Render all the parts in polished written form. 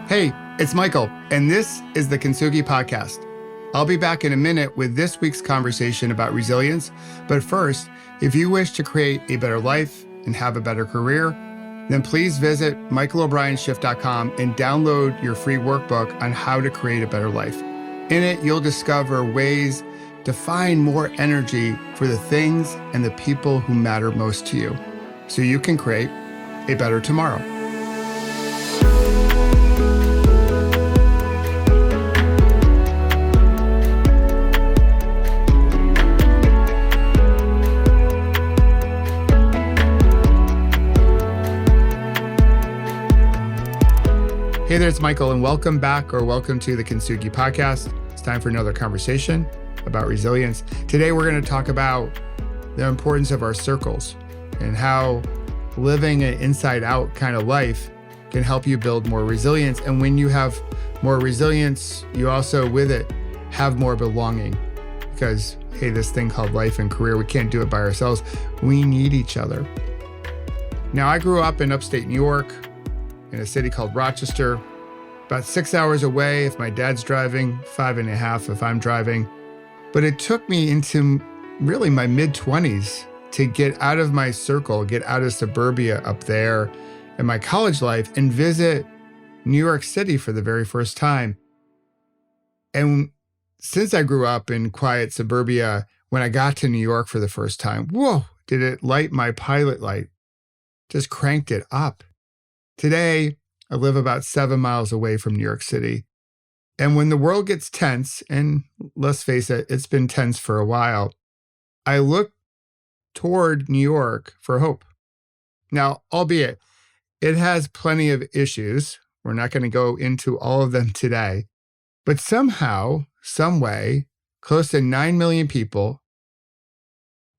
Hey, it's Michael, and this is the Kintsugi Podcast. I'll be back in a minute with this week's conversation about resilience. But first, if you wish to create a better life and have a better career, then please visit michaelobrienshift.com and download your free workbook on how to create a better life. In it, you'll discover ways to find more energy for the things and the people who matter most to you, so you can create a better tomorrow. Hey there, it's Michael, and welcome back or welcome to the Kintsugi Podcast. It's time for another conversation about resilience. Today, we're going to talk about the importance of our circles and how living an inside-out kind of life can help you build more resilience. And when you have more resilience, you also, with it, have more belonging. Because, hey, this thing called life and career, we can't do it by ourselves. We need each other. Now, I grew up in upstate New York, in a city called Rochester, about 6 hours away if my dad's driving, 5.5 if I'm driving. But it took me into really my mid-20s to get out of my circle, get out of suburbia up there in my college life and visit New York City for the very first time. And since I grew up in quiet suburbia, when I got to New York for the first time, whoa, did it light my pilot light. Just cranked it up. Today, I live about 7 miles away from New York City. And when the world gets tense, and let's face it, it's been tense for a while, I look toward New York for hope. Now, albeit, it has plenty of issues. We're not going to go into all of them today. But somehow, some way, close to 9 million people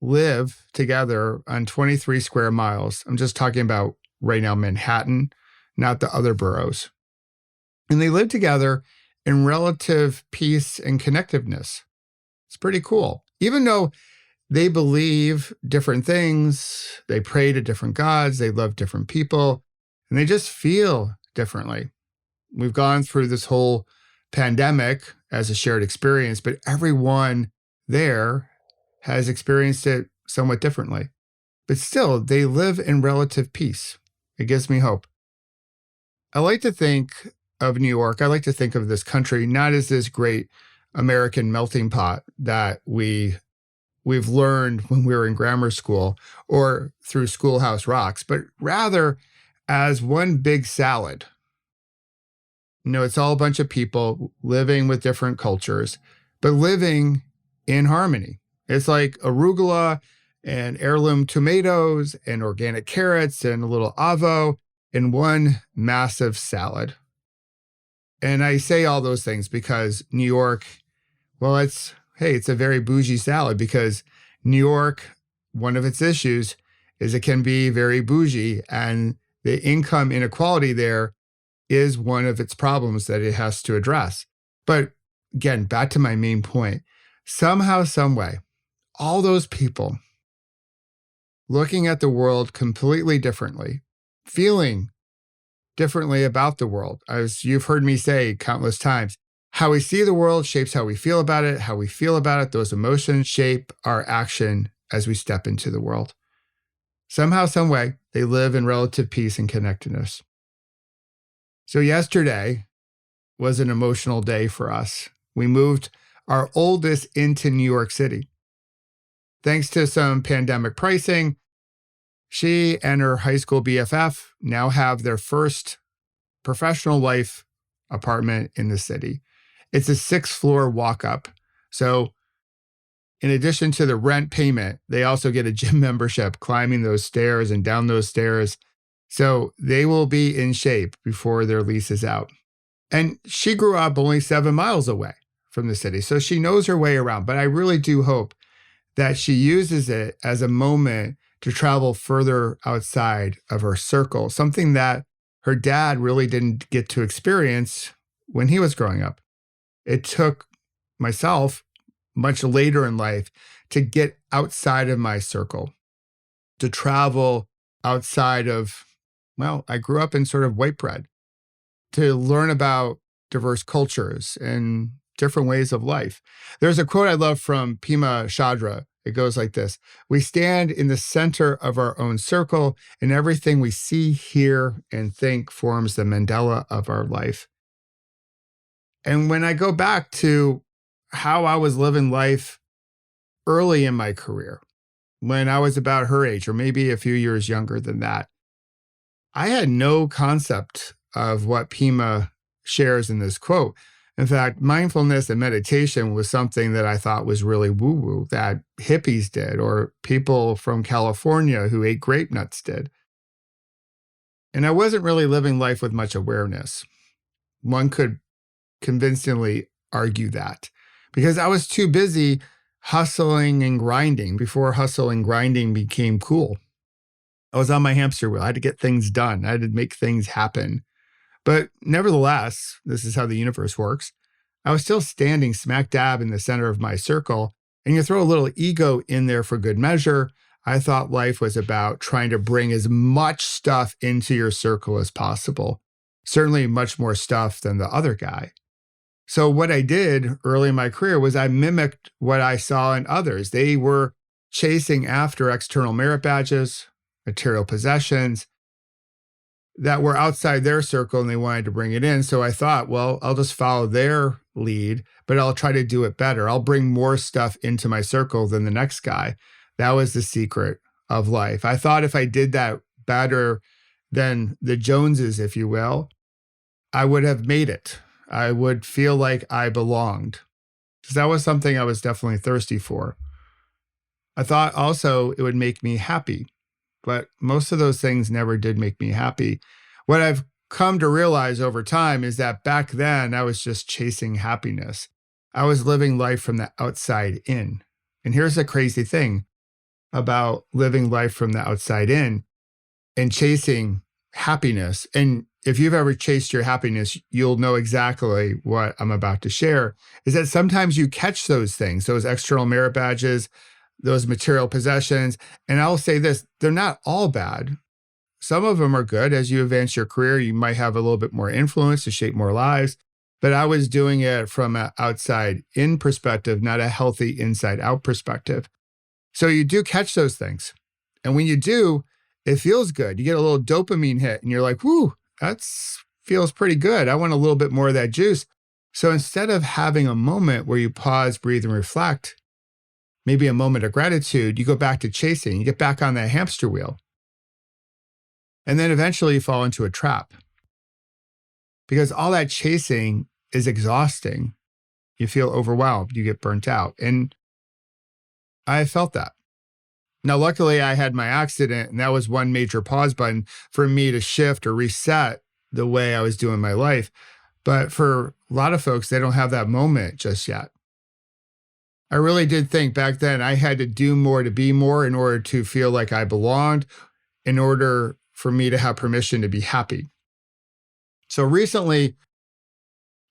live together on 23 square miles. I'm just talking about right now Manhattan, not the other boroughs. And they live together in relative peace and connectiveness. It's pretty cool. Even though they believe different things, they pray to different gods, they love different people, and they just feel differently. We've gone through this whole pandemic as a shared experience, but everyone there has experienced it somewhat differently. But still, they live in relative peace. It gives me hope. I like to think of New York, I like to think of this country not as this great American melting pot that we've learned when we were in grammar school or through Schoolhouse Rocks, but rather as one big salad. You know, it's all a bunch of people living with different cultures, but living in harmony. It's like arugula and heirloom tomatoes and organic carrots and a little avo in one massive salad. And I say all those things because New York, well, it's a very bougie salad because New York, one of its issues is it can be very bougie, and the income inequality there is one of its problems that it has to address. But again, back to my main point, somehow, some way, all those people looking at the world completely differently, feeling differently about the world. As you've heard me say countless times, how we see the world shapes how we feel about it. How we feel about it, those emotions shape our action as we step into the world. Somehow, some way, they live in relative peace and connectedness. So yesterday was an emotional day for us. We moved our oldest into New York City. Thanks to some pandemic pricing, she and her high school BFF now have their first professional life apartment in the city. It's a 6th-floor walk-up. So in addition to the rent payment, they also get a gym membership climbing those stairs and down those stairs. So they will be in shape before their lease is out. And she grew up only 7 miles away from the city, so she knows her way around. But I really do hope that she uses it as a moment to travel further outside of her circle, something that her dad really didn't get to experience when he was growing up. It took myself much later in life to get outside of my circle, to travel outside of, well, I grew up in sort of white bread. to learn about diverse cultures and different ways of life. There's a quote I love from Pema Chodron. It goes like this: "We stand in the center of our own circle, and everything we see, hear, and think forms the mandala of our life." And when I go back to how I was living life early in my career, when I was about her age, or maybe a few years younger than that, I had no concept of what Pema shares in this quote. In fact, mindfulness and meditation was something that I thought was really woo-woo, that hippies did, or people from California who ate grape nuts did. And I wasn't really living life with much awareness. One could convincingly argue that, because I was too busy hustling and grinding before hustle and grinding became cool. I was on my hamster wheel. I had to get things done. I had to make things happen. But nevertheless, this is how the universe works. I was still standing smack dab in the center of my circle, and you throw a little ego in there for good measure. I thought life was about trying to bring as much stuff into your circle as possible. Certainly much more stuff than the other guy. So what I did early in my career was I mimicked what I saw in others. They were chasing after external merit badges, material possessions that were outside their circle, and they wanted to bring it in. So I thought, well, I'll just follow their lead, but I'll try to do it better. I'll bring more stuff into my circle than the next guy. That was the secret of life. I thought if I did that better than the Joneses, if you will, I would have made it. I would feel like I belonged, because that was something I was definitely thirsty for. I thought also it would make me happy, but most of those things never did make me happy. What I've come to realize over time is that back then I was just chasing happiness. I was living life from the outside in. And here's the crazy thing about living life from the outside in and chasing happiness. And if you've ever chased your happiness, you'll know exactly what I'm about to share, is that sometimes you catch those things, those external merit badges, those material possessions. And I'll say this, they're not all bad. Some of them are good. As you advance your career, you might have a little bit more influence to shape more lives. But I was doing it from an outside in perspective, not a healthy inside out perspective. So you do catch those things. And when you do, it feels good. You get a little dopamine hit and you're like, whoo, that feels pretty good. I want a little bit more of that juice. So instead of having a moment where you pause, breathe, and reflect, maybe a moment of gratitude, you go back to chasing. You get back on that hamster wheel. And then eventually you fall into a trap, because all that chasing is exhausting. You feel overwhelmed. You get burnt out. And I felt that. Now, luckily, I had my accident, and that was one major pause button for me to shift or reset the way I was doing my life. But for a lot of folks, they don't have that moment just yet. I really did think back then I had to do more to be more in order to feel like I belonged, in order for me to have permission to be happy. So recently,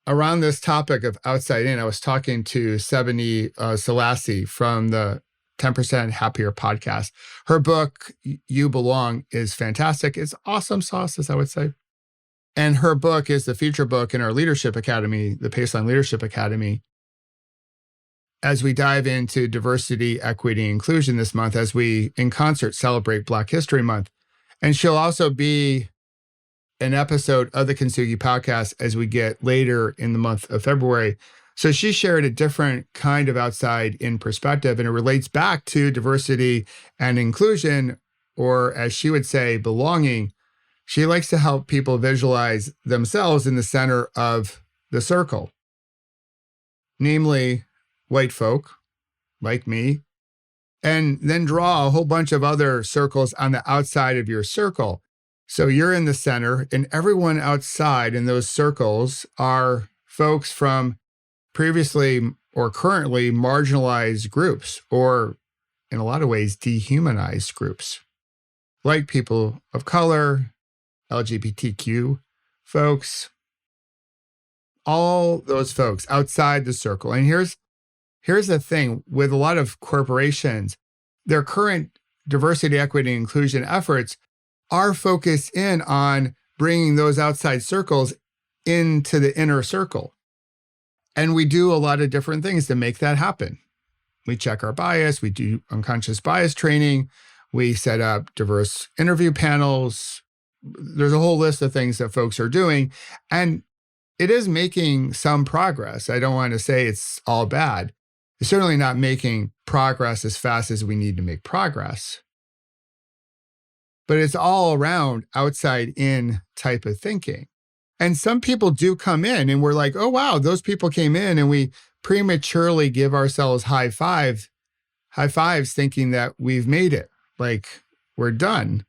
around this topic of outside in, I was talking to Sebony Selassie from the 10% Happier podcast. Her book, You Belong, is fantastic. It's awesome sauce, as I would say. And her book is the feature book in our Leadership Academy, the Paceline Leadership Academy. As we dive into diversity, equity, and inclusion this month, as we in concert celebrate Black History Month. And she'll also be an episode of the Kintsugi Podcast as we get later in the month of February. So she shared a different kind of outside in perspective, and it relates back to diversity and inclusion, or as she would say, belonging. She likes to help people visualize themselves in the center of the circle, namely white folk like me, and then draw a whole bunch of other circles on the outside of your circle. So you're in the center, and everyone outside in those circles are folks from previously or currently marginalized groups, or in a lot of ways, dehumanized groups, like people of color, LGBTQ folks, all those folks outside the circle. And here's the thing with a lot of corporations, their current diversity, equity, and inclusion efforts are focused in on bringing those outside circles into the inner circle. And we do a lot of different things to make that happen. We check our bias, we do unconscious bias training, we set up diverse interview panels. There's a whole list of things that folks are doing, and it is making some progress. I don't want to say it's all bad. It's certainly not making progress as fast as we need to make progress. But it's all around outside in type of thinking. And some people do come in and we're like, oh, wow, those people came in, and we prematurely give ourselves high fives thinking that we've made it. Like we're done.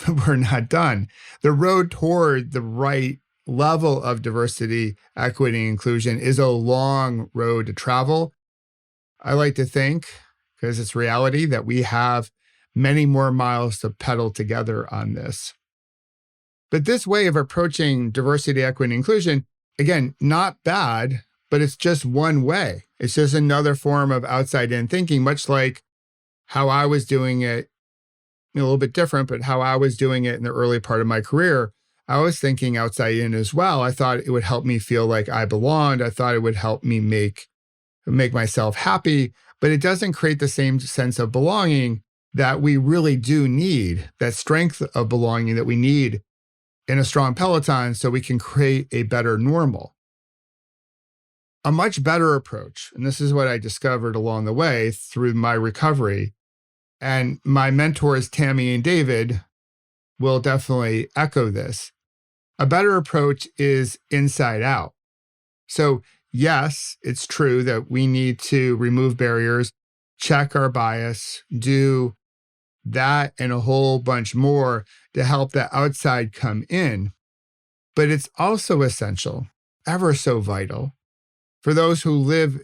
We're not done. The road toward the right level of diversity, equity, inclusion is a long road to travel. I like to think, because it's reality, that we have many more miles to pedal together on this. But this way of approaching diversity, equity, and inclusion, again, not bad, but it's just one way. It's just another form of outside-in thinking, much like how I was doing it, a little bit different, but how I was doing it in the early part of my career. I was thinking outside in as well. I thought it would help me feel like I belonged. I thought it would help me make myself happy, but it doesn't create the same sense of belonging that we really do need, that strength of belonging that we need in a strong Peloton so we can create a better normal. A much better approach, and this is what I discovered along the way through my recovery, and my mentors, Tammy and David, will definitely echo this. A better approach is inside out. So yes, it's true that we need to remove barriers, check our bias, do that and a whole bunch more to help the outside come in. But it's also essential, ever so vital, for those who live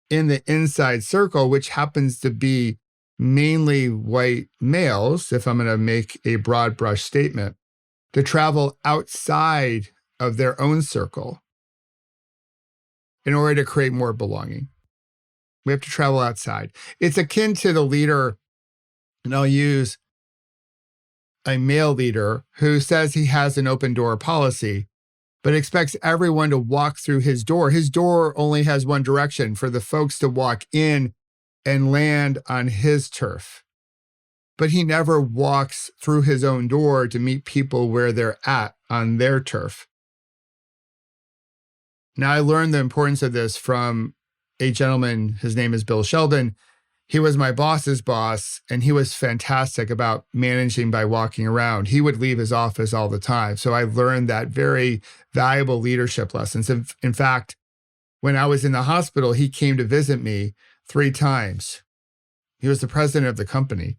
in the inside circle, which happens to be mainly white males, if I'm going to make a broad brush statement, to travel outside of their own circle in order to create more belonging. We have to travel outside. It's akin to the leader, and I'll use a male leader who says he has an open door policy, but expects everyone to walk through his door. His door only has one direction, for the folks to walk in and land on his turf. But he never walks through his own door to meet people where they're at on their turf. Now, I learned the importance of this from a gentleman. His name is Bill Sheldon. He was my boss's boss, and he was fantastic about managing by walking around. He would leave his office all the time. So I learned that very valuable leadership lessons. In fact, when I was in the hospital, he came to visit me 3 times. He was the president of the company,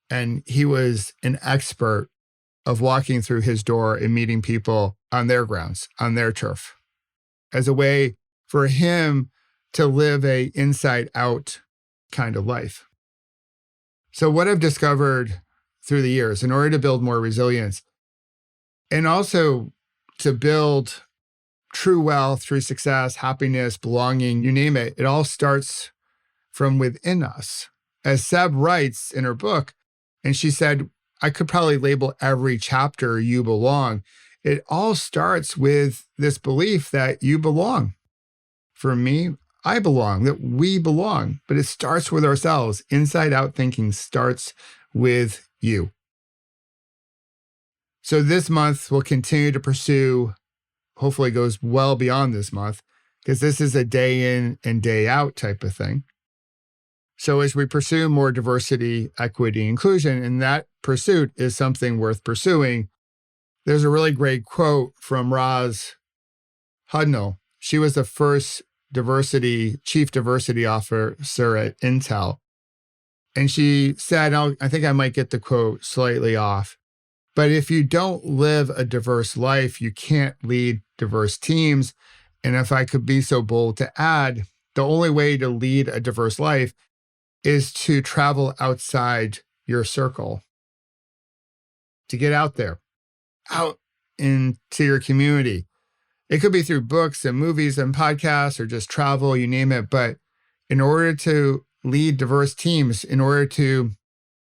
and he was an expert of walking through his door and meeting people on their grounds, on their turf, as a way for him to live a inside-out kind of life. So what I've discovered through the years, in order to build more resilience, and also to build true wealth, true success, happiness, belonging, you name it, it all starts from within us. As Seb writes in her book, and she said, I could probably label every chapter "You Belong." It all starts with this belief that you belong. For me, I belong, that we belong, but it starts with ourselves. Inside out thinking starts with you. So this month we'll continue to pursue, hopefully goes well beyond this month, because this is a day in and day out type of thing. So as we pursue more diversity, equity, inclusion, and that pursuit is something worth pursuing, there's a really great quote from Roz Hudnall. She was the first chief diversity officer at Intel. And she said, I think I might get the quote slightly off, but if you don't live a diverse life, you can't lead diverse teams. And if I could be so bold to add, the only way to lead a diverse life is to travel outside your circle, to get out there, out into your community. It could be through books and movies and podcasts or just travel, you name it. But in order to lead diverse teams, in order to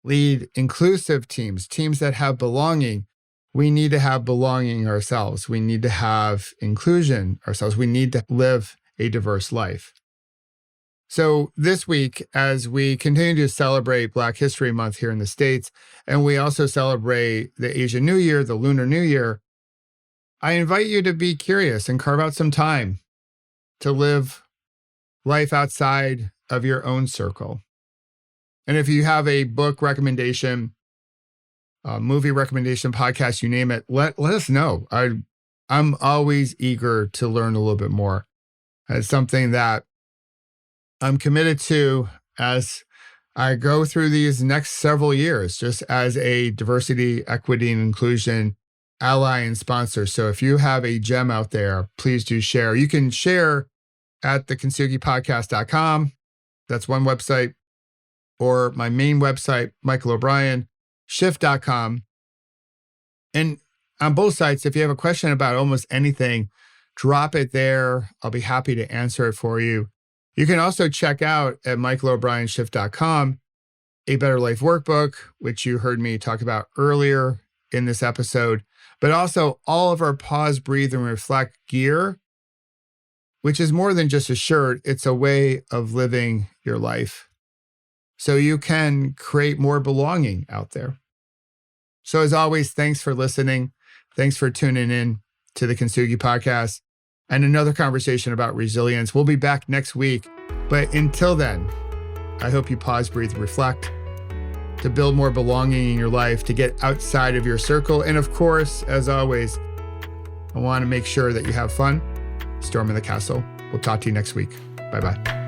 lead inclusive teams, teams that have belonging, we need to have belonging ourselves. We need to have inclusion ourselves. We need to live a diverse life. So this week, as we continue to celebrate Black History Month here in the States, and we also celebrate the Asian New Year, the Lunar New Year, I invite you to be curious and carve out some time to live life outside of your own circle. And if you have a book recommendation, a movie recommendation, podcast, you name it, let us know. I'm always eager to learn a little bit more. It's something that I'm committed to as I go through these next several years, just as a diversity, equity, and inclusion ally and sponsor. So if you have a gem out there, please do share. You can share at thekintsugipodcast.com. That's one website. Or my main website, Michael O'Brien, shift.com. And on both sites, if you have a question about almost anything, drop it there. I'll be happy to answer it for you. You can also check out at michaelo'brienshift.com a Better Life Workbook, which you heard me talk about earlier in this episode, but also all of our Pause, Breathe, and Reflect gear, which is more than just a shirt. It's a way of living your life so you can create more belonging out there. So as always, thanks for listening. Thanks for tuning in to the Kintsugi Podcast and another conversation about resilience. We'll be back next week. But until then, I hope you pause, breathe, reflect to build more belonging in your life, to get outside of your circle. And of course, as always, I want to make sure that you have fun storming the castle. We'll talk to you next week. Bye-bye.